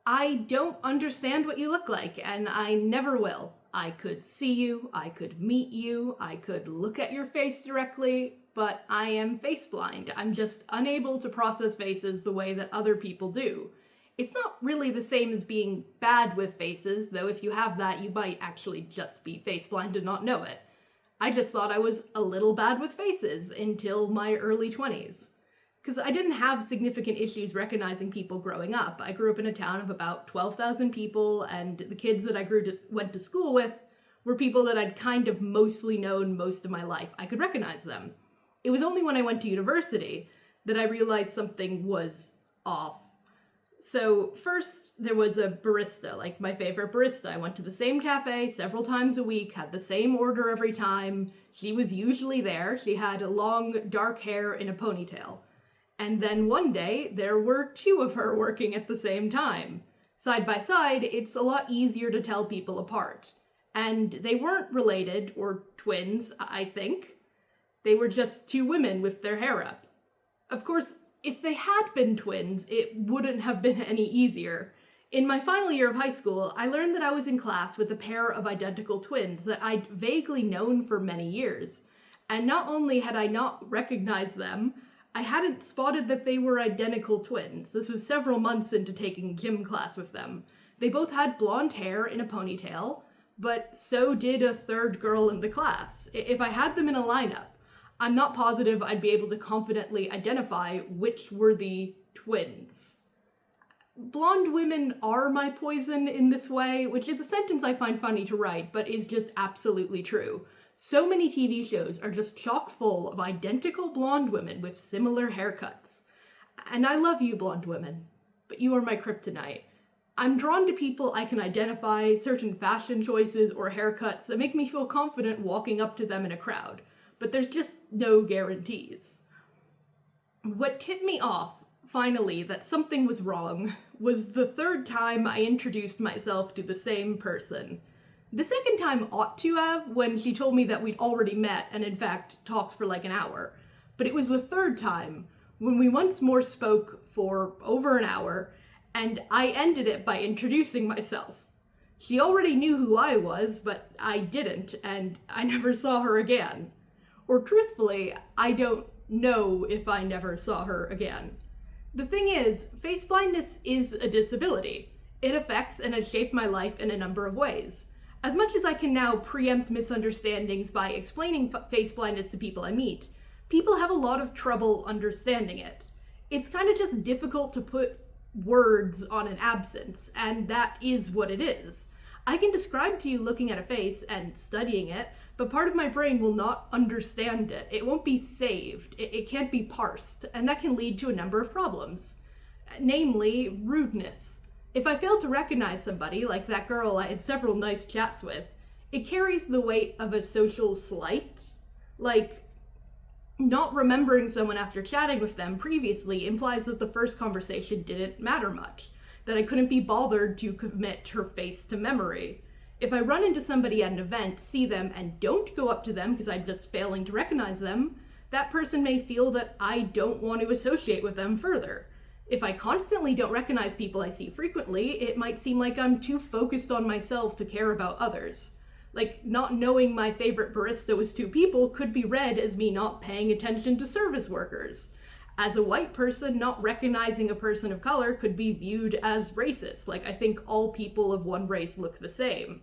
I don't understand what you look like, and I never will. I could see you, I could meet you, I could look at your face directly, but I am face blind. I'm just unable to process faces the way that other people do. It's not really the same as being bad with faces, though if you have that, you might actually just be face blind and not know it. I just thought I was a little bad with faces until my early 20s. Because I didn't have significant issues recognizing people growing up. I grew up in a town of about 12,000 people, and the kids that I went to school with were people that I'd kind of mostly known most of my life. I could recognize them. It was only when I went to university that I realized something was off. So first, there was a barista, like my favorite barista. I went to the same cafe several times a week, had the same order every time. She was usually there. She had long, dark hair in a ponytail. And then one day, there were two of her working at the same time. Side by side, it's a lot easier to tell people apart. And they weren't related, or twins, I think. They were just two women with their hair up. Of course, if they had been twins, it wouldn't have been any easier. In my final year of high school, I learned that I was in class with a pair of identical twins that I'd vaguely known for many years. And not only had I not recognized them, I hadn't spotted that they were identical twins. This was several months into taking gym class with them. They both had blonde hair in a ponytail, but so did a third girl in the class. If I had them in a lineup, I'm not positive I'd be able to confidently identify which were the twins. Blonde women are my poison in this way, which is a sentence I find funny to write, but is just absolutely true. So many TV shows are just chock full of identical blonde women with similar haircuts. And I love you, blonde women, but you are my kryptonite. I'm drawn to people I can identify, certain fashion choices or haircuts that make me feel confident walking up to them in a crowd, but there's just no guarantees. What tipped me off, finally, that something was wrong was the third time I introduced myself to the same person. The second time ought to have, when she told me that we'd already met and in fact talked for like an hour. But it was the third time, when we once more spoke for over an hour, and I ended it by introducing myself. She already knew who I was, but I didn't, and I never saw her again. Or truthfully, I don't know if I never saw her again. The thing is, face blindness is a disability. It affects and has shaped my life in a number of ways. As much as I can now preempt misunderstandings by explaining face blindness to people I meet, people have a lot of trouble understanding it. It's kind of just difficult to put words on an absence, and that is what it is. I can describe to you looking at a face and studying it, but part of my brain will not understand it. It won't be saved. It can't be parsed, and that can lead to a number of problems. Namely, rudeness. If I fail to recognize somebody, like that girl I had several nice chats with, it carries the weight of a social slight. Like, not remembering someone after chatting with them previously implies that the first conversation didn't matter much, that I couldn't be bothered to commit her face to memory. If I run into somebody at an event, see them, and don't go up to them because I'm just failing to recognize them, that person may feel that I don't want to associate with them further. If I constantly don't recognize people I see frequently, it might seem like I'm too focused on myself to care about others. Like, not knowing my favorite barista was two people could be read as me not paying attention to service workers. As a white person, not recognizing a person of color could be viewed as racist, like I think all people of one race look the same.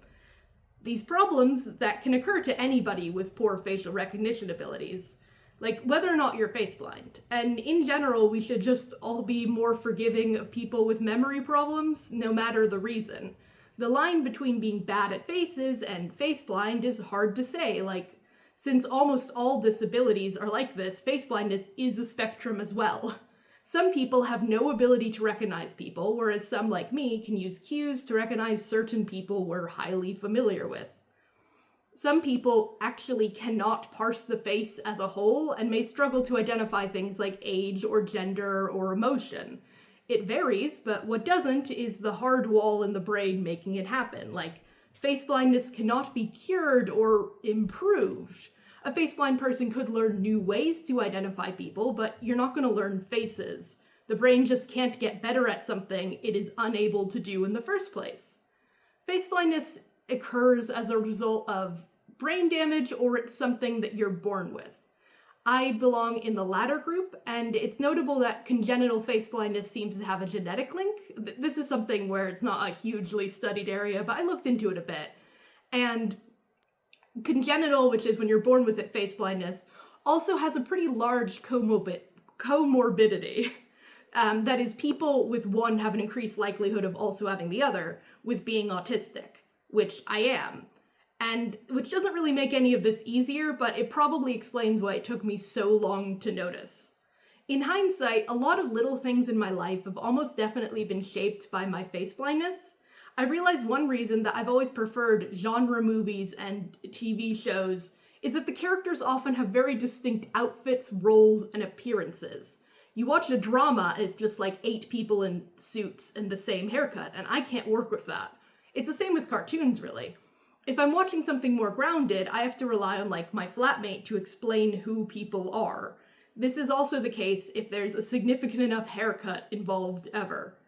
These problems that can occur to anybody with poor facial recognition abilities. Like, whether or not you're face blind. And in general, we should just all be more forgiving of people with memory problems, no matter the reason. The line between being bad at faces and face blind is hard to say. Like, since almost all disabilities are like this, face blindness is a spectrum as well. Some people have no ability to recognize people, whereas some, like me, can use cues to recognize certain people we're highly familiar with. Some people actually cannot parse the face as a whole and may struggle to identify things like age or gender or emotion. It varies, but what doesn't is the hard wall in the brain making it happen. Like, face blindness cannot be cured or improved. A face blind person could learn new ways to identify people, but you're not going to learn faces. The brain just can't get better at something it is unable to do in the first place. Face blindness occurs as a result of brain damage, or it's something that you're born with. I belong in the latter group, and it's notable that congenital face blindness seems to have a genetic link. This is something where it's not a hugely studied area, but I looked into it a bit. And congenital, which is when you're born with it, face blindness, also has a pretty large comorbidity. That is, people with one have an increased likelihood of also having the other, with being autistic, which I am. And which doesn't really make any of this easier, but it probably explains why it took me so long to notice. In hindsight, a lot of little things in my life have almost definitely been shaped by my face blindness. I realized one reason that I've always preferred genre movies and TV shows is that the characters often have very distinct outfits, roles, and appearances. You watch a drama and it's just like 8 people in suits and the same haircut, and I can't work with that. It's the same with cartoons, really. If I'm watching something more grounded, I have to rely on, like, my flatmate to explain who people are. This is also the case if there's a significant enough haircut involved ever.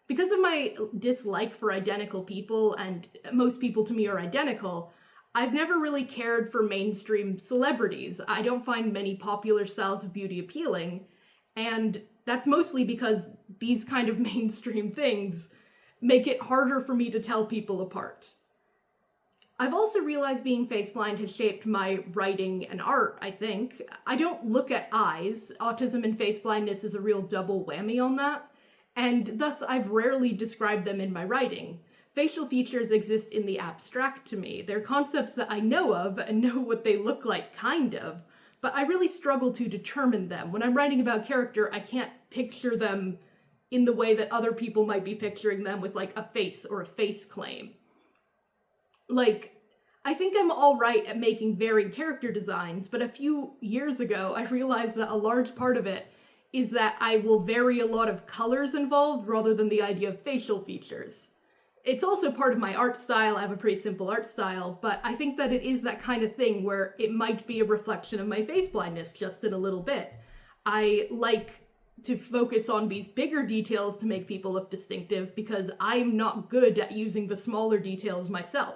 Because of my dislike for identical people, and most people to me are identical, I've never really cared for mainstream celebrities. I don't find many popular styles of beauty appealing, and that's mostly because these kind of mainstream things make it harder for me to tell people apart. I've also realized being face blind has shaped my writing and art, I think. I don't look at eyes. Autism and face blindness is a real double whammy on that, and thus I've rarely described them in my writing. Facial features exist in the abstract to me. They're concepts that I know of and know what they look like, kind of, but I really struggle to determine them. When I'm writing about character, I can't picture them in the way that other people might be picturing them with, like, a face or a face claim. Like, I think I'm alright at making varied character designs, but a few years ago I realized that a large part of it is that I will vary a lot of colors involved rather than the idea of facial features. It's also part of my art style. I have a pretty simple art style, but I think that it is that kind of thing where it might be a reflection of my face blindness just in a little bit. I like to focus on these bigger details to make people look distinctive because I'm not good at using the smaller details myself.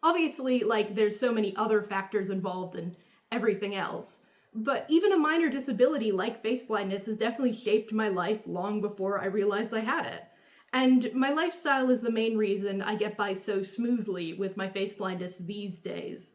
Obviously, like, there's so many other factors involved in everything else, but even a minor disability like face blindness has definitely shaped my life long before I realized I had it. And my lifestyle is the main reason I get by so smoothly with my face blindness these days.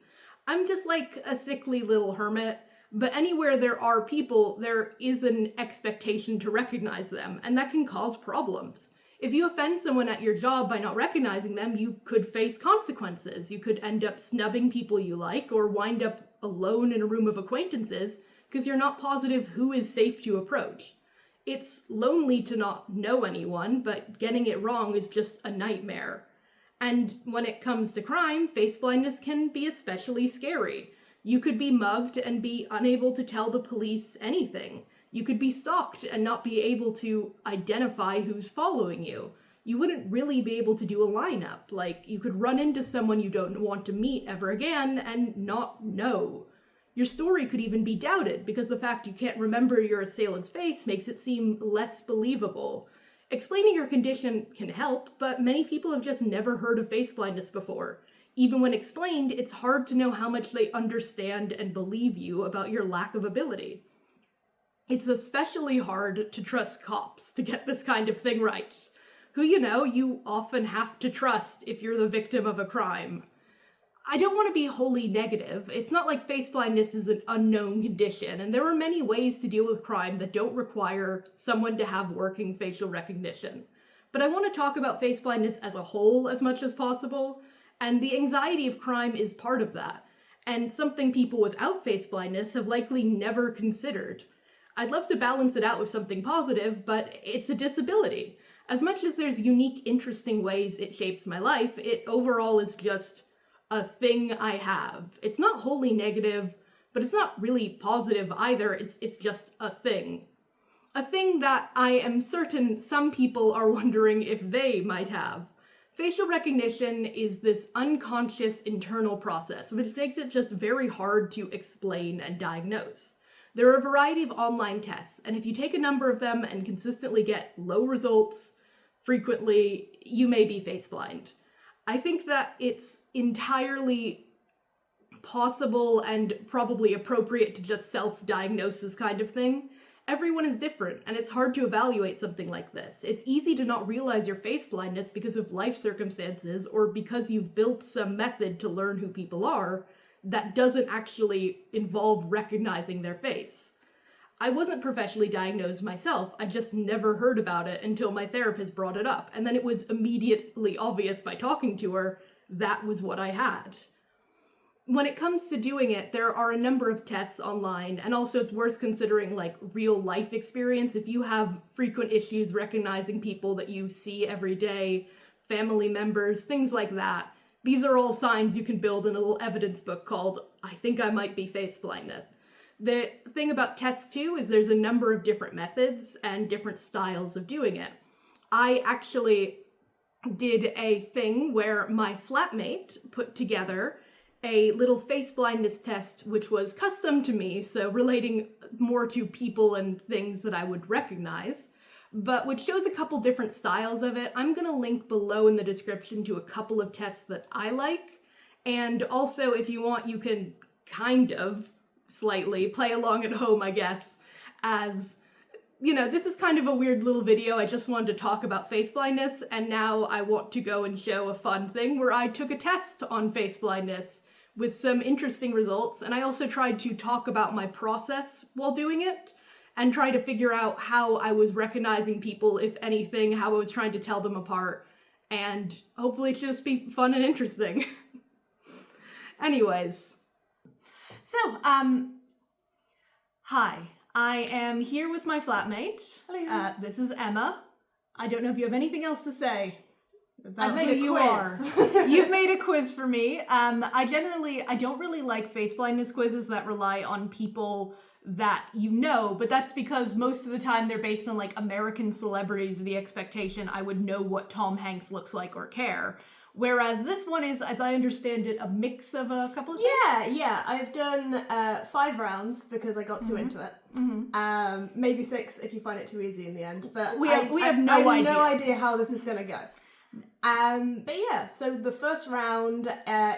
I'm just like a sickly little hermit, but anywhere there are people, there is an expectation to recognize them, and that can cause problems. If you offend someone at your job by not recognizing them, you could face consequences. You could end up snubbing people you like, or wind up alone in a room of acquaintances because you're not positive who is safe to approach. It's lonely to not know anyone, but getting it wrong is just a nightmare. And when it comes to crime, face blindness can be especially scary. You could be mugged and be unable to tell the police anything. You could be stalked and not be able to identify who's following you. You wouldn't really be able to do a lineup. Like, you could run into someone you don't want to meet ever again and not know. Your story could even be doubted because the fact you can't remember your assailant's face makes it seem less believable. Explaining your condition can help, but many people have just never heard of face blindness before. Even when explained, it's hard to know how much they understand and believe you about your lack of ability. It's especially hard to trust cops to get this kind of thing right, who, you often have to trust if you're the victim of a crime. I don't want to be wholly negative. It's not like face blindness is an unknown condition, and there are many ways to deal with crime that don't require someone to have working facial recognition. But I want to talk about face blindness as a whole as much as possible, and the anxiety of crime is part of that, and something people without face blindness have likely never considered. I'd love to balance it out with something positive, but it's a disability. As much as there's unique, interesting ways it shapes my life, it overall is just a thing I have. It's not wholly negative, but it's not really positive either. It's just a thing. A thing that I am certain some people are wondering if they might have. Facial recognition is this unconscious internal process, which makes it just very hard to explain and diagnose. There are a variety of online tests, and if you take a number of them and consistently get low results frequently, you may be face blind. I think that it's entirely possible and probably appropriate to just self-diagnose this kind of thing. Everyone is different, and it's hard to evaluate something like this. It's easy to not realize your face blindness because of life circumstances or because you've built some method to learn who people are that doesn't actually involve recognizing their face. I wasn't professionally diagnosed myself, I just never heard about it until my therapist brought it up, and then it was immediately obvious by talking to her that was what I had. When it comes to doing it, there are a number of tests online, and also it's worth considering like real life experience. If you have frequent issues recognizing people that you see every day, family members, things like that, these are all signs you can build in a little evidence book called I Think I Might Be Face Blindness. The thing about tests too is there's a number of different methods and different styles of doing it. I actually did a thing where my flatmate put together a little face blindness test which was custom to me, so relating more to people and things that I would recognize, but which shows a couple different styles of it. I'm gonna link below in the description to a couple of tests that I like, and also if you want you can kind of slightly play along at home, I guess, as, you know, this is kind of a weird little video. I just wanted to talk about face blindness, and now I want to go and show a fun thing where I took a test on face blindness with some interesting results, and I also tried to talk about my process while doing it, and try to figure out how I was recognizing people, if anything, how I was trying to tell them apart, and hopefully it should just be fun and interesting. Anyways. So, hi. I am here with my flatmate. Hello. This is Emma. I don't know if you have anything else to say about I've made who a you quiz. are. You've made a quiz for me. I don't really like face blindness quizzes that rely on people that you know, but that's because most of the time they're based on like American celebrities with the expectation I would know what Tom Hanks looks like or care. Whereas this one is, as I understand it, a mix of a couple of things. Yeah. I've done 5 rounds because I got too into it. Maybe 6 if you find it too easy in the end. But we have no idea how this is gonna go. But yeah, so the first round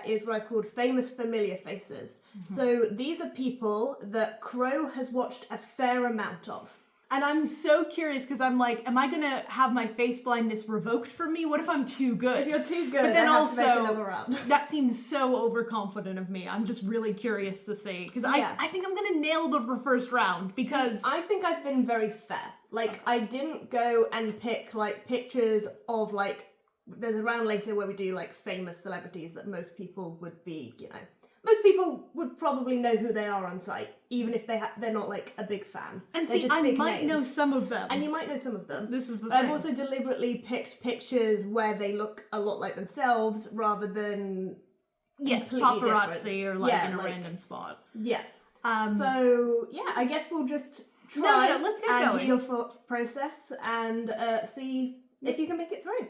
is what I've called famous familiar faces. So these are people that Crow has watched a fair amount of. And I'm so curious because I'm like, am I gonna have my face blindness revoked from me? What if I'm too good? If you're too good, but then I have also, to make another round. That seems so overconfident of me. I'm just really curious to see because I think I'm gonna nail the first round because I think I've been very fair. Like I didn't go and pick like pictures of like. There's a round later where we do like famous celebrities that most people would be, you know, most people would probably know who they are on sight, even if they're not like a big fan. And they're see, just I big might names. know some of them. And you might know some of them. This is the But thing. I've also deliberately picked pictures where they look a lot like themselves rather than completely paparazzi different. or like Yeah, in a like, random spot. Yeah. So yeah, I guess we'll just try let's get and going. hear your thought process and see if you can make it through.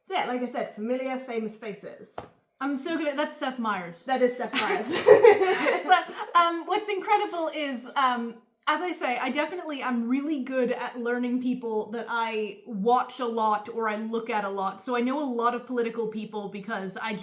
So yeah, like I said, familiar, famous faces. I'm so good at that's Seth Meyers. That is Seth Meyers. So, what's incredible is, as I say, I'm really good at learning people that I watch a lot or I look at a lot. So I know a lot of political people because I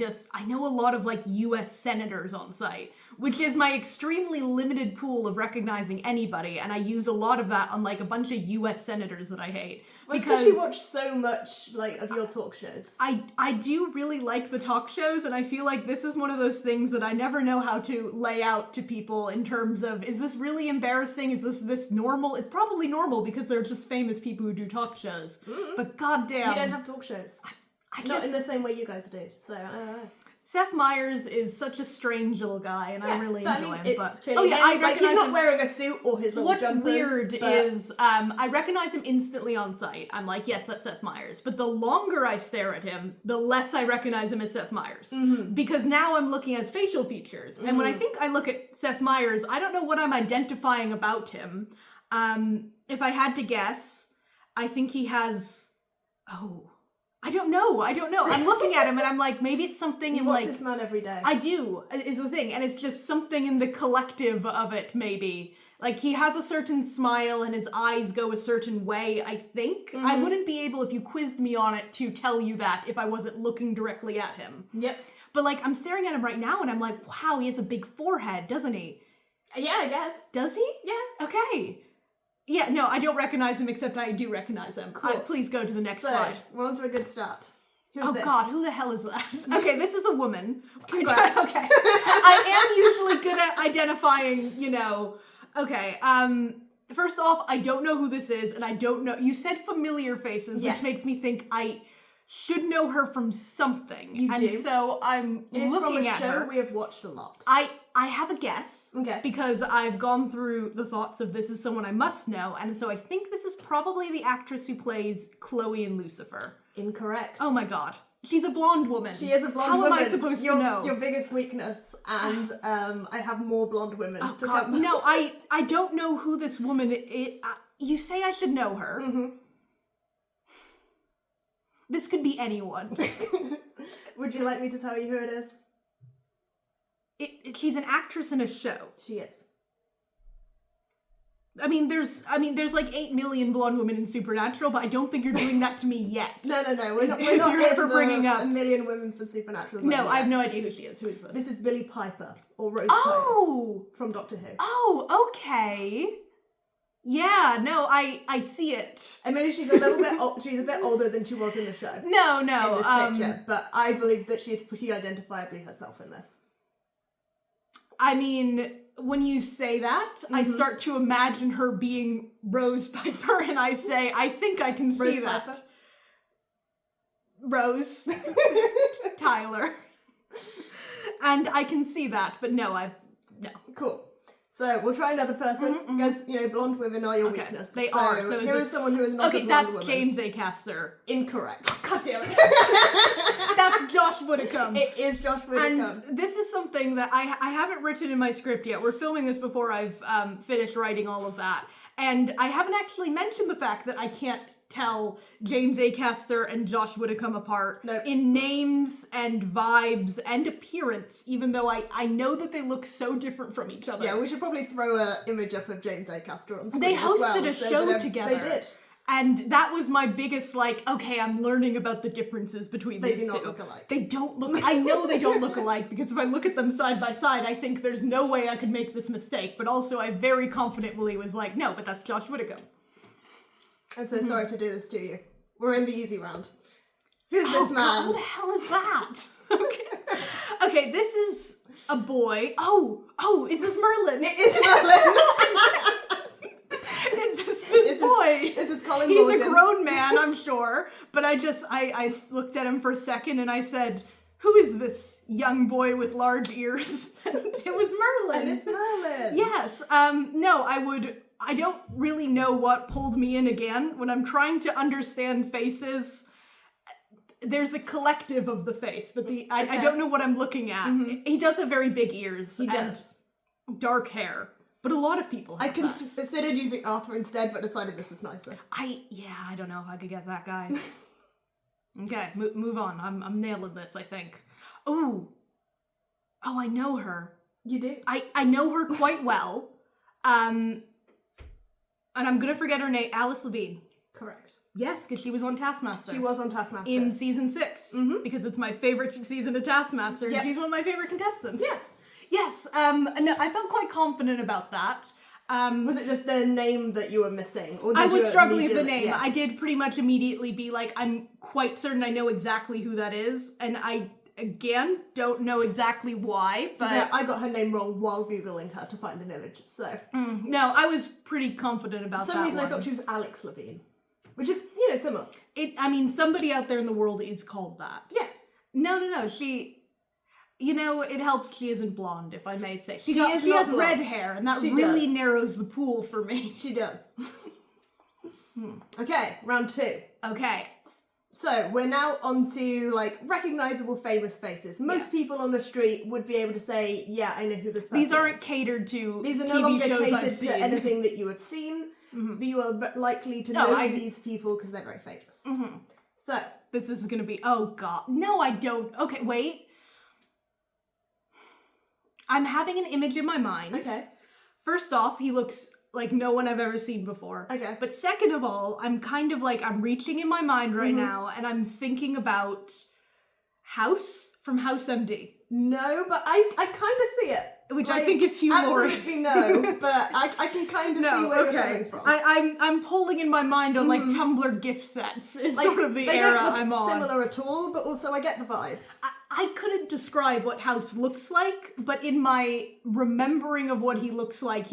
know a lot of like US senators on site, which is my extremely limited pool of recognizing anybody. And I use a lot of that on like a bunch of US senators that I hate. Because you watch so much like of your talk shows. I do really like the talk shows, and I feel like this is one of those things that I never know how to lay out to people in terms of, is this really embarrassing? Is this normal? It's probably normal because they're just famous people who do talk shows. But goddamn. We don't have talk shows. Not in the same way you guys do, so I don't know. Seth Meyers is such a strange little guy, and I really enjoy him. But I recognize he's not wearing a suit or his little jumpers. What's weird is I recognize him instantly on sight. I'm like, yes, that's Seth Meyers. But the longer I stare at him, the less I recognize him as Seth Meyers. Because now I'm looking at his facial features. And when I think I look at Seth Meyers, I don't know what I'm identifying about him. If I had to guess, I think he has... I don't know. I'm looking at him and I'm like, maybe it's something you in watch like... this man every day. I do, is the thing. And it's just something in the collective of it, maybe, Like, he has a certain smile and his eyes go a certain way, I think. I wouldn't be able, if you quizzed me on it, to tell you that if I wasn't looking directly at him. Yep. But, like, I'm staring at him right now and I'm like, wow, he has a big forehead, doesn't he? Yeah, I guess. Does he? Yeah. Okay. Yeah, no, I don't recognize him, except I do recognize him. Cool. Please go to the next So, slide. we're on to a good start. Who's this? God, who the hell is that? Okay, this is a woman. Congrats. Okay. I am usually good at identifying, you know. Okay, first off, I don't know who this is, and I don't know. You said familiar faces, Yes. which makes me think I should know her from something. You and do. So I'm It is from looking a at show her. we have watched a lot. I have a guess. Okay. Because I've gone through the thoughts of this is someone I must know, and so I think this is probably the actress who plays Chloe in Lucifer. Incorrect. Oh my god. She's a blonde woman. She is a blonde How woman. am I supposed to know? Your biggest weakness, and I have more blonde women to God, come. no, I don't know who this woman is. You say I should know her. Mm-hmm. This could be anyone. Would you like me to tell you who it is? She's an actress in a show. She is. I mean, there's like 8 million blonde women in Supernatural, but I don't think you're doing that to me yet. No, we're not. If We're not you're ever bringing up a million women for Supernatural. No, I have no idea who she is. Who is this? This is Billie Piper or Rose Oh! Tyler from Doctor Who. Oh, okay. Yeah, no, I see it. I mean, she's a little bit. She's a bit older than she was in the show. No, In this picture, but I believe that she's pretty identifiably herself in this. I mean, when you say that, I start to imagine her being Rose Piper, and I say, I think I can see Rose that. Piper? Rose Tyler. And I can see that, but no. Cool. So we'll try another person because blonde women are your weakness. They are. So here is someone who is not a okay, blonde that's woman. James A. Caster. Incorrect. God damn it. That's Josh Widdicombe. It is Josh Widdicombe. And this is something that I haven't written in my script yet. We're filming this before I've finished writing all of that. And I haven't actually mentioned the fact that I can't tell James A. Caster and Josh Widdicombe apart in names and vibes and appearance, even though I know that they look so different from each other. Yeah, we should probably throw an image up of James A. Caster on screen. They hosted as well, a so show that together. They did. And that was my biggest, okay, I'm learning about the differences between these two. They do not look alike. They don't look, I know they don't look alike, because if I look at them side by side, I think there's no way I could make this mistake. But also, I very confidently was like, no, but that's Josh Widdicombe. I'm so sorry to do this to you. We're in the easy round. Who's this man? God, who the hell is that? Okay, this is a boy. Oh, is this Merlin? It is Merlin. This boy. This is Colin He's Morgan. a grown man, I'm sure. But I looked at him for a second and I said, who is this young boy with large ears? And it was Merlin. And it's Merlin. Yes. No, I don't really know what pulled me in again. When I'm trying to understand faces, there's a collective of the face, but I don't know what I'm looking at. He does have very big ears. He does. Dark hair. But a lot of people have I considered using Arthur instead, but decided this was nicer. I don't know if I could get that guy. Okay, move on. I'm nailing this, I think. Oh, I know her. You do? I know her quite well. And I'm gonna forget her name. Alice Levine. Correct. Yes, because she was on Taskmaster. She was on Taskmaster. In season 6. Because it's my favorite season of Taskmaster, and she's one of my favorite contestants. Yeah. Yes, no, I felt quite confident about that. Was it just the name that you were missing? Or did I was you struggling with the immediately- name. Yeah. I did pretty much immediately be like, I'm quite certain I know exactly who that is, and I, again, don't know exactly why, but... Yeah, I got her name wrong while Googling her to find an image, so... No, I was pretty confident about that For some reason one. I thought she was Alex Levine. Which is, similar. Somebody out there in the world is called that. Yeah. No, she... it helps she isn't blonde, if I may say. She is has not red blonde. hair, and that She really does. narrows the pool for me. She does. Okay, round 2. Okay. So, we're now on to, recognisable famous faces. Most people on the street would be able to say, yeah, I know who this person is. These aren't catered to These are TV no longer shows I've catered seen. to anything that you have seen. But you are likely to know these people because they're very famous. So, This is gonna be, oh god. No, I don't. Okay, wait. I'm having an image in my mind. okay. First off, he looks like no one I've ever seen before. Okay. But second of all, I'm kind of like, I'm reaching in my mind right now, and I'm thinking about House from House MD. No, but I kind of see it. Which I think is Hugh Laurie. Absolutely no, but I can kind of see where you're coming from. I'm pulling in my mind on like Tumblr gift sets is Like, sort of the they era don't look I'm on. similar at all, but also I get the vibe. I couldn't describe what House looks like, but in my remembering of what he looks like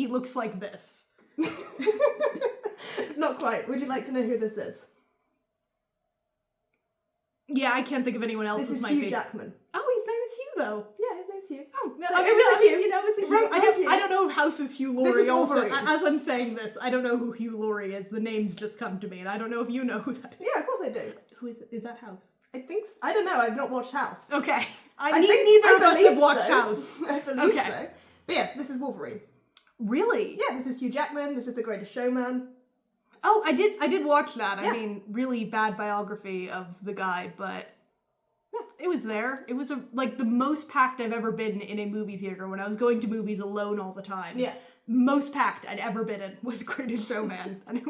this. Not quite. Would you like to know who this is? Yeah, I can't think of anyone else. This is might Hugh be. Jackman. Oh, his name is Hugh, though. Yeah, his name's Hugh. Oh, So I it was mean, Hugh. you know, it's Right, thank you. I don't know if House is Hugh Laurie. This is also, Wolverine. as I'm saying this, I don't know who Hugh Laurie is. The names just come to me, and I don't know if you know who that is. Yeah, of course I do. Who is it? Is that House? I think I don't know. I've not watched House. Okay, I neither of us believe have watched so. House. I believe Okay. so. But yes, this is Wolverine. Really? Yeah, this is Hugh Jackman. This is The Greatest Showman. Oh, I did watch that. Yeah. I mean, really bad biography of the guy, but yeah, it was there. It was like the most packed I've ever been in a movie theater when I was going to movies alone all the time. Yeah. Most packed I'd ever been in was Greatest Showman. And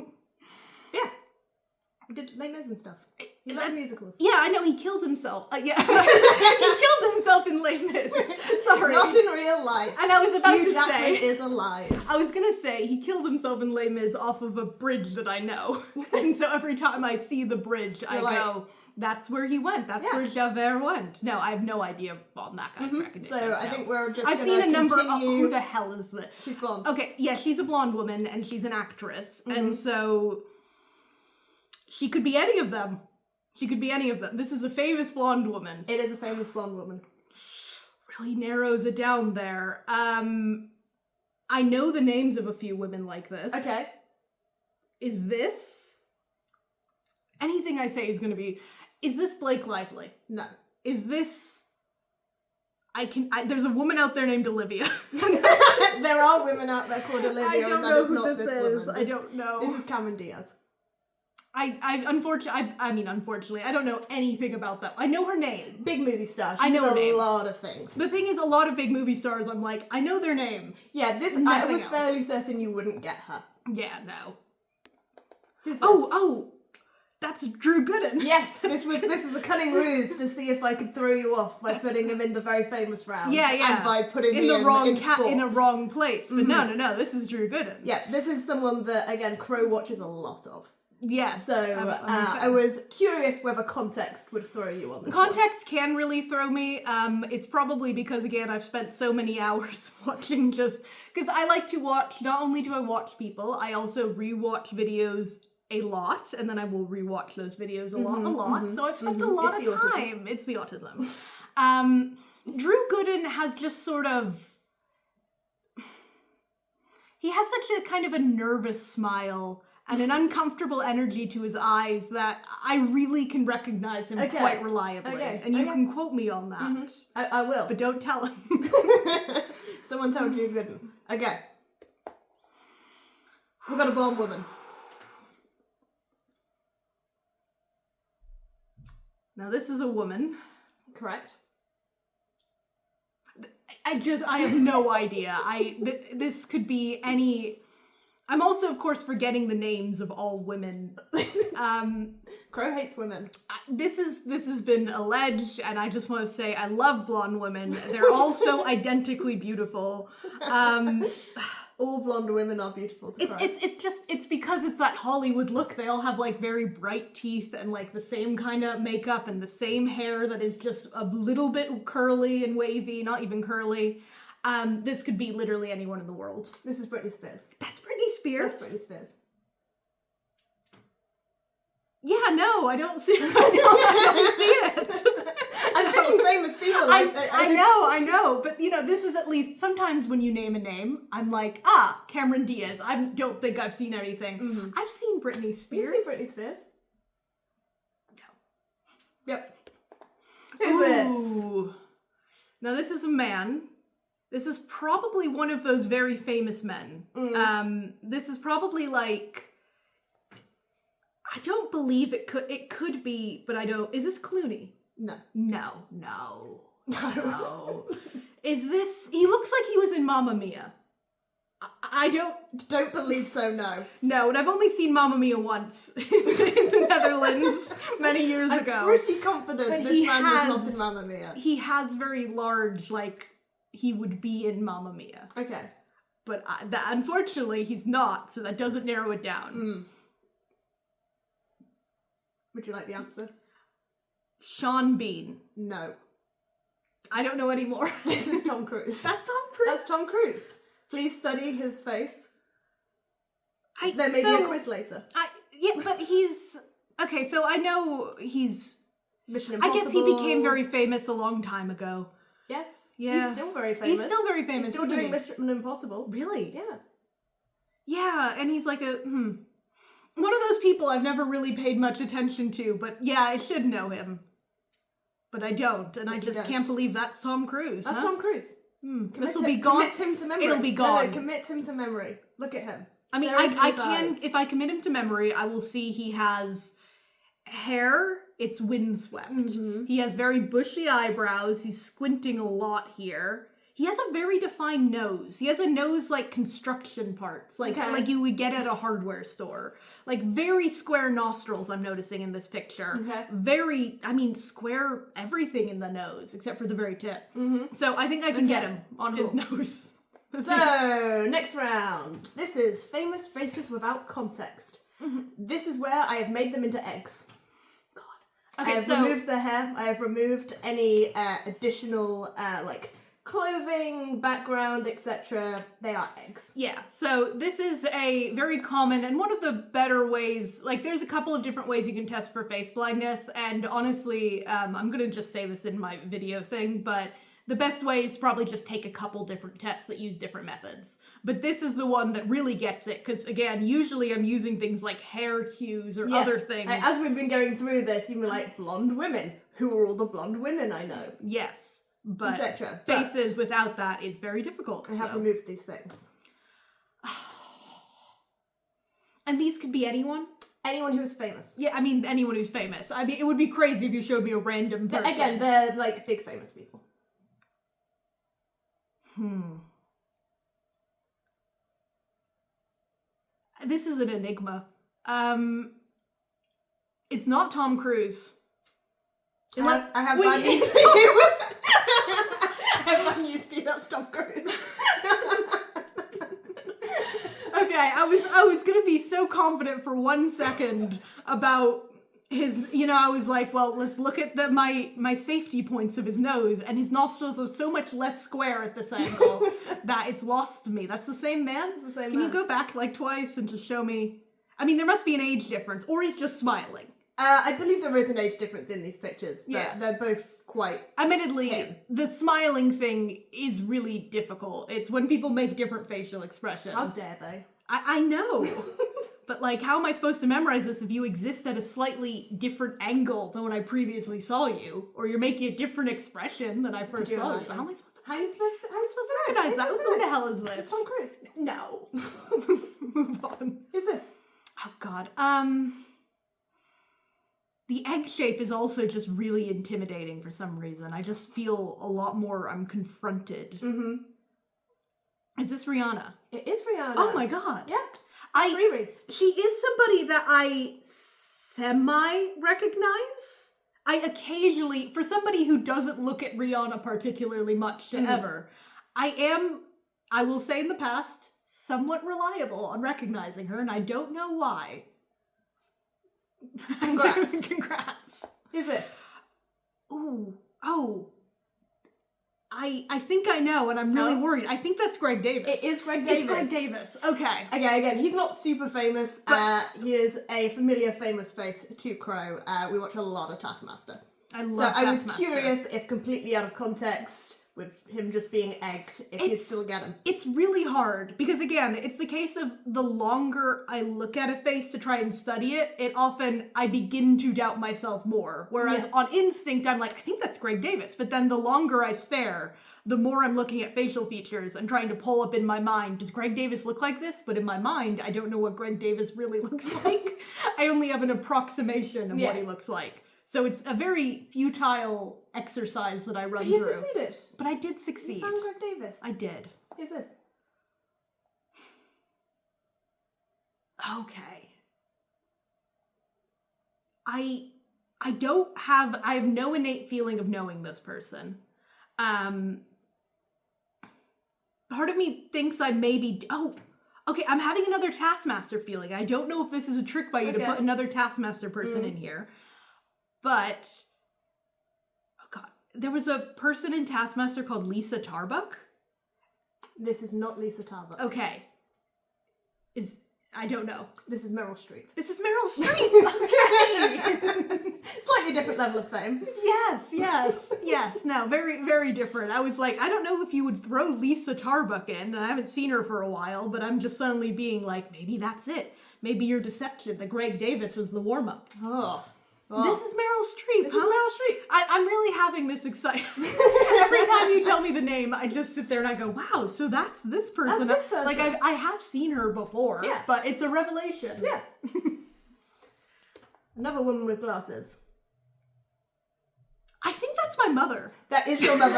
Yeah. He did Les Mis and stuff. He loves musicals. yeah, I know, he killed himself. Yeah. He killed himself in Les Mis. Sorry. Not in real life. And I was about Hugh to Jackman say... is alive. I was gonna say, he killed himself in Les Mis off of a bridge that I know. And so every time I see the bridge, I go, that's where he went. That's where Javert went. No, I have no idea on that guy's reckoning. So I think we're just I've seen a number of... Who the hell is this? She's blonde. Okay, yeah, she's a blonde woman, and she's an actress. And so... she could be any of them. She could be any of them. This is a famous blonde woman. It is a famous blonde woman. Really narrows it down there. I know the names of a few women like this. Okay. Is this... anything I say is going to be... is this Blake Lively? No. Is this... there's a woman out there named Olivia. There are women out there called Olivia, I don't and that know is who not this this is. woman. I don't know. This is Cameron Diaz. Unfortunately, I don't know anything about that. I know her name. Big movie star. She's I know her name. a lot of things. The thing is, a lot of big movie stars, I'm like, I know their name. Yeah, I Nothing was else. fairly certain you wouldn't get her. Yeah, no. Who's this? Oh, that's Drew Gooden. Yes, this was a cunning ruse to see if I could throw you off by putting him in the very famous round. Yeah. And by putting in me the wrong in sports. in a wrong place. But no, this is Drew Gooden. Yeah, this is someone that, again, Crow watches a lot of. Yes. So I was curious whether context would throw you on this Context can really throw me. It's probably because, again, I've spent so many hours watching just... because I like to watch... not only do I watch people, I also rewatch videos a lot, and then I will rewatch those videos a lot. So I've spent a lot of time. It's the autism. Drew Gooden has just sort of... he has such a kind of a nervous smile and an uncomfortable energy to his eyes that I really can recognize him quite reliably. Okay. And you can quote me on that. I will. But don't tell him. Someone tell Drew Gooden. Okay. We've got a blonde woman. Now this is a woman. Correct. I have no idea. This could be any... I'm also, of course, forgetting the names of all women. Crow hates women. This has been alleged, and I just want to say I love blonde women. They're all so identically beautiful. All blonde women are beautiful to Crow. It's because it's that Hollywood look. They all have like very bright teeth and like the same kind of makeup and the same hair that is just a little bit curly and wavy, not even curly. This could be literally anyone in the world. This is Britney Spears. That's Britney Spears? That's Britney Spears. Yeah, no, I don't see it. I don't see it. I'm picking famous people. I know, but you know, this is at least, sometimes when you name a name, I'm like, Cameron Diaz. I don't think I've seen anything. I've seen Britney Spears. You've seen Britney Spears? No. Yep. Who's this? Ooh. Now this is a man. This is probably one of those very famous men. This is probably like, I don't believe it could be, but I don't. Is this Clooney? No. No. Is this, he looks like he was in Mamma Mia. I Don't believe so, no. No, and I've only seen Mamma Mia once in the Netherlands many years ago. I'm pretty confident But this man was not in Mamma Mia. He has very large, like, he would be in Mamma Mia. Okay. But unfortunately, he's not, so that doesn't narrow it down. Mm. Would you like the answer? Sean Bean. No. I don't know anymore. This is Tom Cruise. That's Tom Cruise? That's Tom Cruise. Please study his face. There may be a quiz later. Yeah, but he's... Okay, so I know he's... Mission Impossible. I guess he became very famous a long time ago. Yes. Yeah. He's still very famous. He's still very famous. He's still doing Mission Impossible. Really? Yeah. Yeah, and he's like one of those people I've never really paid much attention to, but yeah, I should know him. But I don't, and I just can't believe that's Tom Cruise. That's Tom Cruise. This will be gone. Commit him to memory. It'll be gone. No, commit him to memory. Look at him. I mean, I can, if I commit him to memory, I will see he has hair, it's windswept. Mm-hmm. He has very bushy eyebrows, he's squinting a lot here. He has a very defined nose. He has a nose like construction parts, like you would get at a hardware store. Like very square nostrils I'm noticing in this picture. Okay. Square everything in the nose, except for the very tip. Mm-hmm. So I think I can get him on his nose. So, next round. This is Famous Faces Without Context. Mm-hmm. This is where I have made them into eggs. God. Okay, I have removed the hair. I have removed any additional, clothing, background, etc. They are eggs. Yeah, so this is a very common and one of the better ways, like there's a couple of different ways you can test for face blindness, and honestly, I'm gonna just say this in my video thing, but the best way is to probably just take a couple different tests that use different methods. But this is the one that really gets it, because again, usually I'm using things like hair hues or other things. As we've been going through this, you've been like, blonde women. Who are all the blonde women I know? Yes. But etc. Faces without that is very difficult. I have removed these things. And these could be anyone? Anyone who's famous. Yeah, I mean, anyone who's famous. I mean, it would be crazy if you showed me a random person. Again, they're like big famous people. This is an enigma. It's not Tom Cruise. I have bad news for you. I have bad news for you. That's Tom Cruise. Okay, I was gonna be so confident for 1 second about his, I was like, well, let's look at my safety points of his nose, and his nostrils are so much less square at this angle that it's lost me. That's the same man? It's the same Can man. you go back like twice and just show me? I mean, there must be an age difference, or he's just smiling. I believe there is an age difference in these pictures, but they're both quite... Admittedly, the smiling thing is really difficult. It's when people make different facial expressions. How dare they? I know. But, like, how am I supposed to memorize this if you exist at a slightly different angle than when I previously saw you? Or you're making a different expression than I first saw you? How am I supposed to... How are you supposed to recognize that? Who the hell is this? It's Tom Cruise. No. Move on. Who's this? Oh, God. The egg shape is also just really intimidating for some reason. I just feel a lot more, I'm confronted. Mm-hmm. Is this Rihanna? It is Rihanna. Oh my God. Yeah. Riri. She is somebody that I semi-recognize. I occasionally, for somebody who doesn't look at Rihanna particularly much ever, I will say in the past, somewhat reliable on recognizing her, and I don't know why. Congrats. Congrats. Who's this? Ooh. Oh. I think I know, and I'm really worried. I think that's Greg Davis. It is Greg Davis. It's Greg Davis. Okay. Okay, again, he's not super famous. He is a familiar famous face to Crow. We watch a lot of Taskmaster. I love So I was Taskmaster. curious if completely out of context, with him just being egged, if you'd still get him. It's really hard, because again, it's the case of the longer I look at a face to try and study it, I begin to doubt myself more. Whereas on instinct, I'm like, I think that's Greg Davis. But then the longer I stare, the more I'm looking at facial features and trying to pull up in my mind, does Greg Davis look like this? But in my mind, I don't know what Greg Davis really looks like. I only have an approximation of what he looks like. So it's a very futile exercise that I run through. But you succeeded. But I did succeed. You found Greg Davis. I did. Who's this? Okay. I have no innate feeling of knowing this person. Part of me thinks I maybe, okay, I'm having another Taskmaster feeling. I don't know if this is a trick by you to put another Taskmaster person in here, but, oh god, there was a person in Taskmaster called Lisa Tarbuck. This is not Lisa Tarbuck. Okay. I don't know. This is Meryl Streep. This is Meryl Streep! Okay! Slightly different level of fame. Yes. No, very, very different. I was like, I don't know if you would throw Lisa Tarbuck in. I haven't seen her for a while, but I'm just suddenly being like, maybe that's it. Maybe your deception that Greg Davis was the warm-up. Oh. This is Meryl Streep. This is Meryl Streep. I'm really having this excitement. Every time you tell me the name, I just sit there and I go, wow, so that's this person. That's this person. Like, I have seen her before, but it's a revelation. Yeah. Another woman with glasses. I think that's my mother. That is your mother.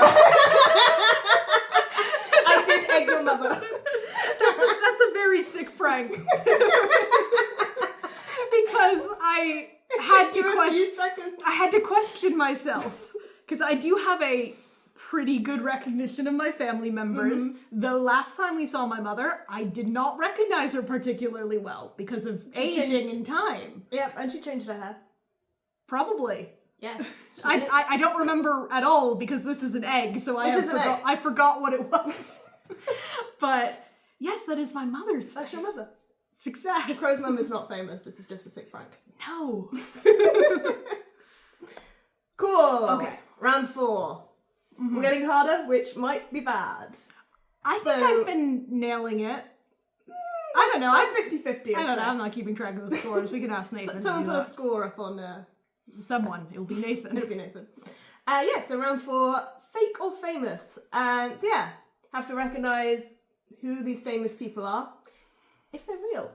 I did egg your mother. That's a very sick prank. Because I had to question myself, because I do have a pretty good recognition of my family members. Though last time we saw my mother, I did not recognize her particularly well because of aging and time. Yep, and she changed her hair. Probably. Yes. I don't remember at all because this is an egg, so I forgot what it was. But yes, that is my mother's. That's your mother. Success. Crow's mum is not famous. This is just a sick prank. No. Cool. Okay. Round 4. We're getting harder, which might be bad. I think I've been nailing it. I don't know. I'm 50-50. I don't know. I'm not keeping track of the scores. We can ask Nathan. Someone put a score up on... Someone. It will be Nathan. It'll be Nathan. So round 4, fake or famous. So yeah, have to recognise who these famous people are. If they're real.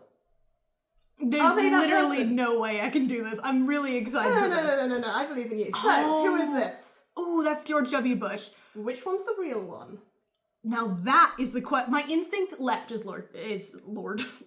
There's literally no way I can do this. I'm really excited. No. I believe in you. So, who is this? Oh, that's George W. Bush. Which one's the real one? Now that is the question. My instinct left is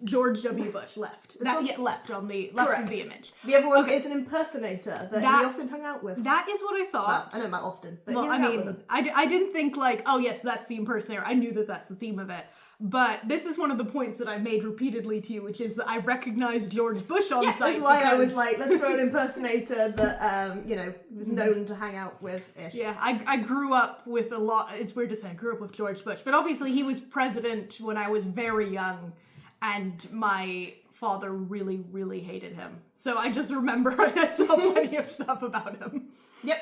George W. Bush left. Left on the left of the image. The other one is an impersonator that he often hung out with. That is what I thought. Well, I know not often, but well, he hung out with them. I didn't think like, oh yes, that's the impersonator. I knew that that's the theme of it. But this is one of the points that I made repeatedly to you, which is that I recognized George Bush on site. That's why I was like, let's throw an impersonator that, was known to hang out with-ish. Yeah, I grew up with a lot, it's weird to say I grew up with George Bush, but obviously he was president when I was very young, and my father really, really hated him. So I just remember I saw plenty of stuff about him. Yep.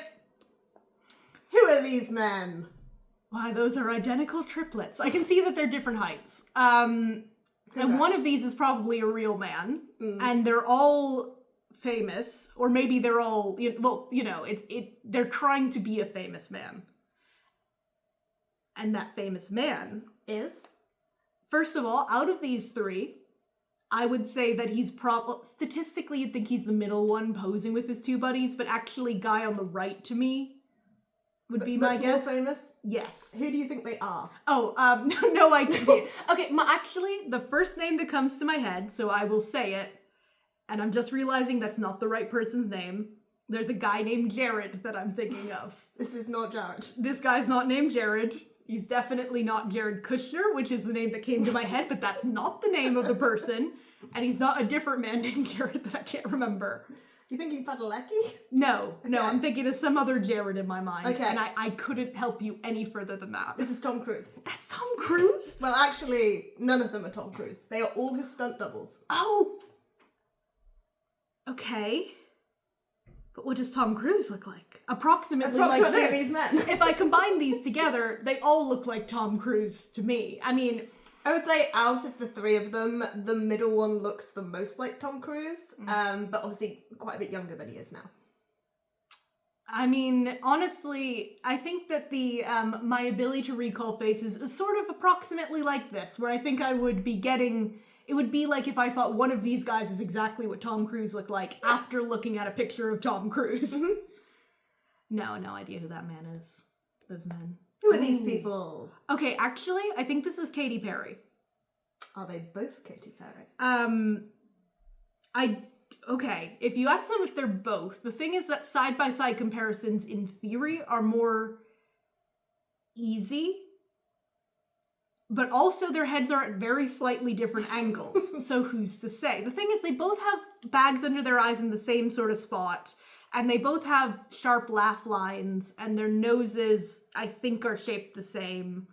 Who are these men? Why, those are identical triplets. I can see that they're different heights. And one of these is probably a real man. And they're all famous. Or maybe they're all, they're trying to be a famous man. And that famous man is, first of all, out of these 3, I would say that he's statistically, you'd think he's the middle one posing with his 2 buddies, but actually guy on the right to me would be my guess. More famous? Yes. Who do you think they are? Oh, no idea. Okay, actually, the first name that comes to my head, so I will say it, and I'm just realizing that's not the right person's name. There's a guy named Jared that I'm thinking of. This is not Jared. This guy's not named Jared. He's definitely not Jared Kushner, which is the name that came to my head, but that's not the name of the person. And he's not a different man named Jared that I can't remember. You thinking Padalecki? No, I'm thinking of some other Jared in my mind. Okay. And I couldn't help you any further than that. This is Tom Cruise. That's Tom Cruise? Well, actually, none of them are Tom Cruise. They are all his stunt doubles. Oh! Okay. But what does Tom Cruise look like? Approximately like this. These men. If I combine these together, they all look like Tom Cruise to me. I mean, I would say out of the 3 of them, the middle one looks the most like Tom Cruise, but obviously quite a bit younger than he is now. I mean, honestly, I think that the my ability to recall faces is sort of approximately like this, where I think I would be getting... It would be like if I thought one of these guys is exactly what Tom Cruise looked like after looking at a picture of Tom Cruise. No idea who that man is. Those men. Who are these people? Okay, actually, I think this is Katy Perry. Are they both Katy Perry? Okay, if you ask them if they're both, the thing is that side-by-side comparisons in theory are more easy, but also their heads are at very slightly different angles, so who's to say? The thing is they both have bags under their eyes in the same sort of spot, and they both have sharp laugh lines, and their noses, I think, are shaped the same.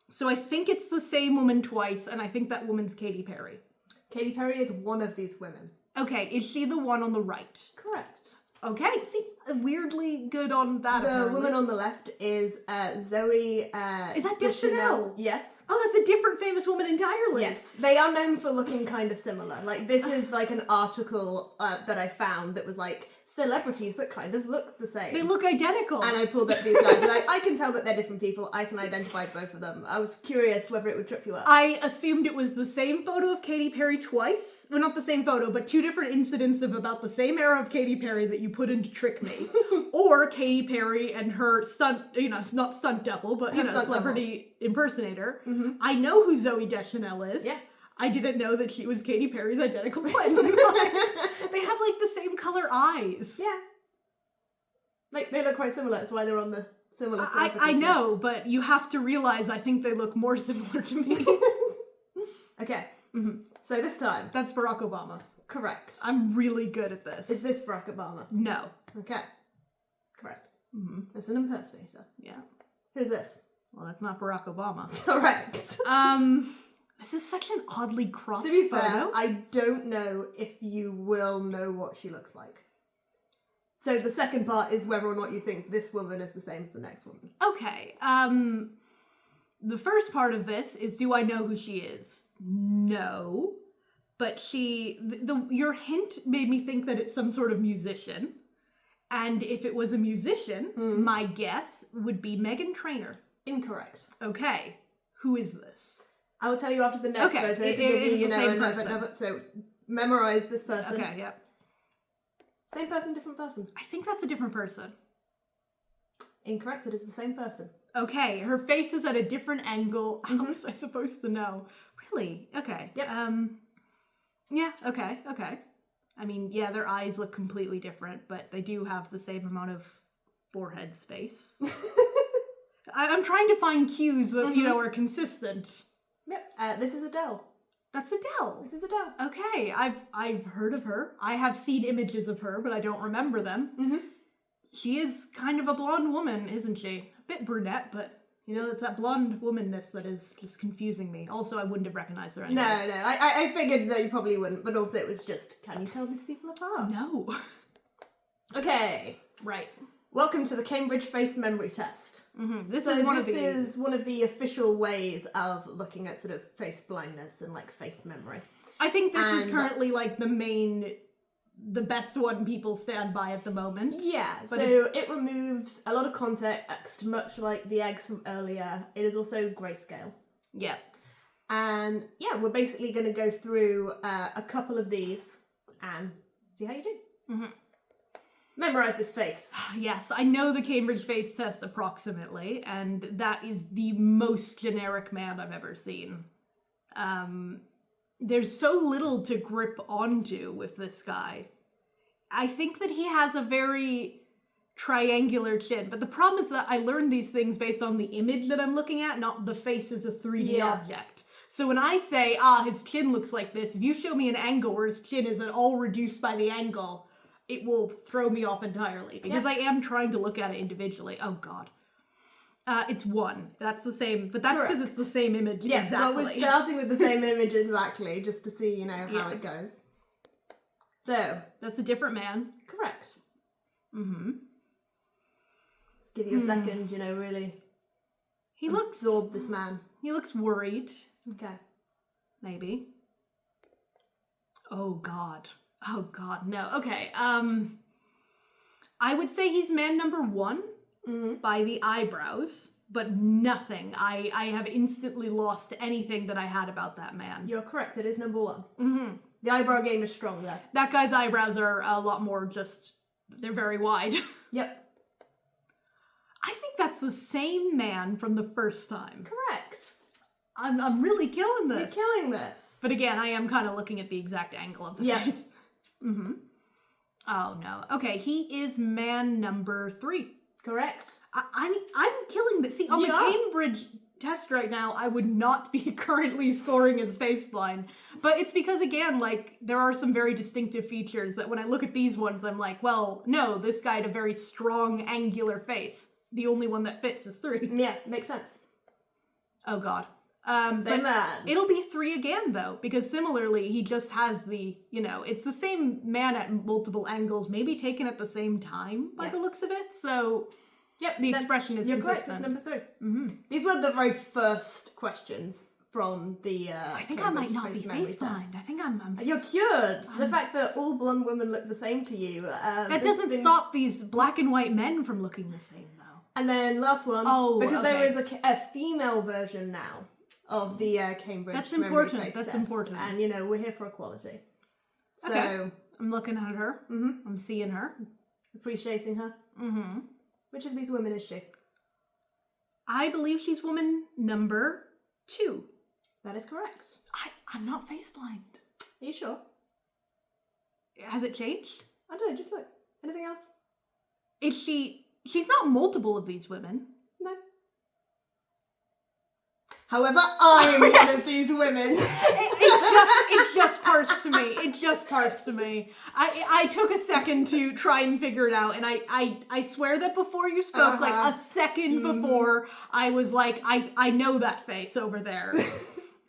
So I think it's the same woman twice, and I think that woman's Katy Perry. Katy Perry is one of these women. Okay, is she the one on the right? Correct. Okay, see, weirdly good on that. The apparently. woman on the left is Zoe. Is that Deschanel? Yes. Oh, that's a different famous woman entirely. Yes, they are known for looking kind of similar. Like, this is like an article that I found that was like celebrities that kind of look the same. They look identical. And I pulled up these guys, and I can tell that they're different people. I can identify both of them. I was curious whether it would trip you up. I assumed it was the same photo of Katy Perry twice. Well, not the same photo, but two different incidents of about the same era of Katy Perry that you put in to trick me. Or Katy Perry and her stunt, not stunt double, but, celebrity impersonator. Mm-hmm. I know who Zoe Deschanel is. Yeah. I didn't know that she was Katy Perry's identical twin. They have, like, the same color eyes. Yeah. Like, they look quite similar. That's why they're on the similar celebrity I know, list. but you have to realize I think they look more similar to me. Okay. Mm-hmm. So this time. That's Barack Obama. Correct. I'm really good at this. Is this Barack Obama? No. Okay. Correct. Mm-hmm. It's an impersonator. Yeah. Who's this? Well, that's not Barack Obama. Correct. This is such an oddly cropped To be photo. fair, I don't know if you will know what she looks like. So the second part is whether or not you think this woman is the same as the next woman. Okay. The first part of this is, do I know who she is? No. But your hint made me think that it's some sort of musician. And if it was a musician, my guess would be Meghan Trainor. Incorrect. Okay. Who is this? I will tell you after the next Okay, photo to it give is you, the same person. so memorize this person. Okay, yeah. Same person, different person. I think that's a different person. Incorrect, it is the same person. Okay, her face is at a different angle. How was I supposed to know? Really? Okay. Yep. Yeah, okay. I mean, yeah, their eyes look completely different, but they do have the same amount of forehead space. I'm trying to find cues that, are consistent. Yep. This is Adele. That's Adele. This is Adele. Okay, I've heard of her. I have seen images of her, but I don't remember them. Mm-hmm. She is kind of a blonde woman, isn't she? A bit brunette, but, it's that blonde womanness that is just confusing me. Also, I wouldn't have recognized her anyways. No, I figured that you probably wouldn't, but also it was just, can you tell these people apart? No. Okay. Right. Welcome to the Cambridge Face Memory Test. Mm-hmm. This is one of the official ways of looking at sort of face blindness and like face memory. I think this is currently like the best one people stand by at the moment. Yeah, but so it removes a lot of context, much like the eggs from earlier. It is also grayscale. Yeah. And yeah, we're basically going to go through a couple of these and see how you do. Mm-hmm. Memorize this face. Yes, I know the Cambridge Face Test approximately, and that is the most generic man I've ever seen. There's so little to grip onto with this guy. I think that he has a very triangular chin, but the problem is that I learned these things based on the image that I'm looking at, not the face as a 3D object. So when I say, his chin looks like this, if you show me an angle where his chin is at all reduced by the angle, it will throw me off entirely, because I am trying to look at it individually. Oh, God. It's one. That's the same, but that's because it's the same image exactly. Well, we're starting with the same image exactly, just to see, how it goes. So. That's a different man. Correct. Mm-hmm. Let's give you a second, really he looks absorb this man. He looks worried. Okay. Maybe. Oh, God, no. Okay, I would say he's man number one. By the eyebrows, but nothing. I have instantly lost anything that I had about that man. You're correct, it is number one. Mm-hmm. The eyebrow game is strong there. That guy's eyebrows are a lot more they're very wide. Yep. I think that's the same man from the first time. Correct. I'm really killing this. You're killing this. But again, I am kind of looking at the exact angle of the face. Mm-hmm. Oh, no. Okay, he is man number 3. Correct. I'm killing this. See, on the Cambridge test right now, I would not be currently scoring as faceblind. But it's because, again, like, there are some very distinctive features that when I look at these ones, I'm like, well, no, this guy had a very strong, angular face. The only one that fits is 3. Yeah, makes sense. Oh, God. Same man. It'll be 3 again, though, because similarly, he just has the, you know, it's the same man at multiple angles, maybe taken at the same time by the looks of it, so yep, the expression is consistent. Correct, it's number 3. Mm-hmm. These were the very first questions from the I think Cambridge I might not be face-memory faceblind. test. I think I'm You're cured. The fact that all blonde women look the same to you. that doesn't stop these black and white men from looking the same, though. And then last one, because there is a female version now of the Cambridge memory face That's test. important. And, you know, we're here for equality. So, okay. I'm looking at her. Mm-hmm. I'm seeing her. Appreciating her. Mm-hmm. Which of these women is she? I believe she's woman number 2. That is correct. I'm not faceblind. Are you sure? Has it changed? I don't know, just look. Anything else? Is she... She's not multiple of these women. No. However, I'm one of these women. It just parsed to me. It just parsed to me. I took a second to try and figure it out, and I swear that before you spoke, like a second before, I was like, I know that face over there.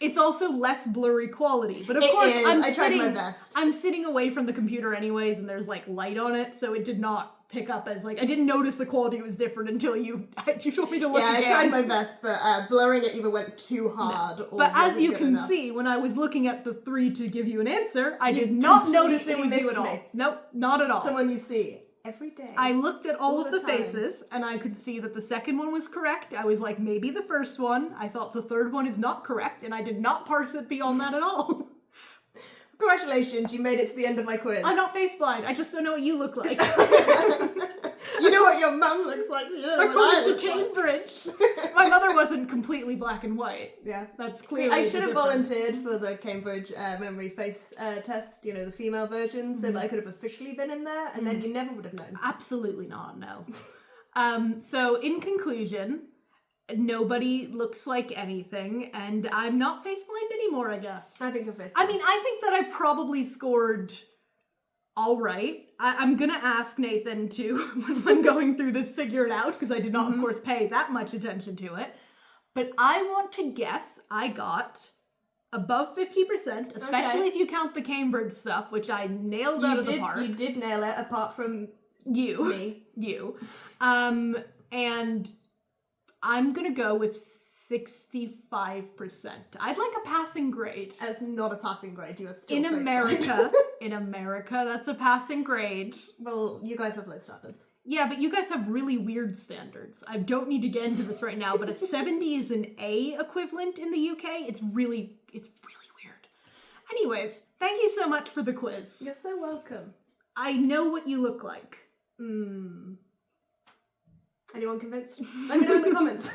It's also less blurry quality, but of course I tried my best. I'm sitting away from the computer anyways, and there's like light on it, so it did not pick up as like I didn't notice the quality was different until you told me to look again. I tried my best, but blurring it either went too hard or but as you good can enough. see, when I was looking at the 3 to give you an answer, I did not notice it was you at all. Me. Nope, not at all. Someone you see every day. I looked at all of the time. faces, and I could see that the second one was correct. I was like, maybe the first one. I thought the third one is not correct, and I did not parse it beyond that at all. Congratulations, you made it to the end of my quiz. I'm not faceblind. I just don't know what you look like. You know what your mum looks like. You know what I According look to like. Cambridge. My mother wasn't completely black and white. Yeah. That's See, clearly I the should have difference. volunteered for the Cambridge memory face test, you know, the female version, so that I could have officially been in there, and then you never would have known. Absolutely not, no. So, in conclusion, nobody looks like anything, and I'm not faceblind anymore, I guess. I think you're face. I mean, I think that I probably scored all right. I'm gonna ask Nathan to, when going through this, figure it out, because I did not, of course, pay that much attention to it. But I want to guess I got above 50%, especially if you count the Cambridge stuff, which I nailed out of the park. You did nail it, apart from Me. And I'm gonna go with 65%. I'd like a passing grade. As not a passing grade, you are still In face America, blind. that's a passing grade. Well, you guys have low standards. Yeah, but you guys have really weird standards. I don't need to get into this right now, but a 70 is an A equivalent in the UK. It's really weird. Anyways, thank you so much for the quiz. You're so welcome. I know what you look like. Anyone convinced? Let me know in the comments.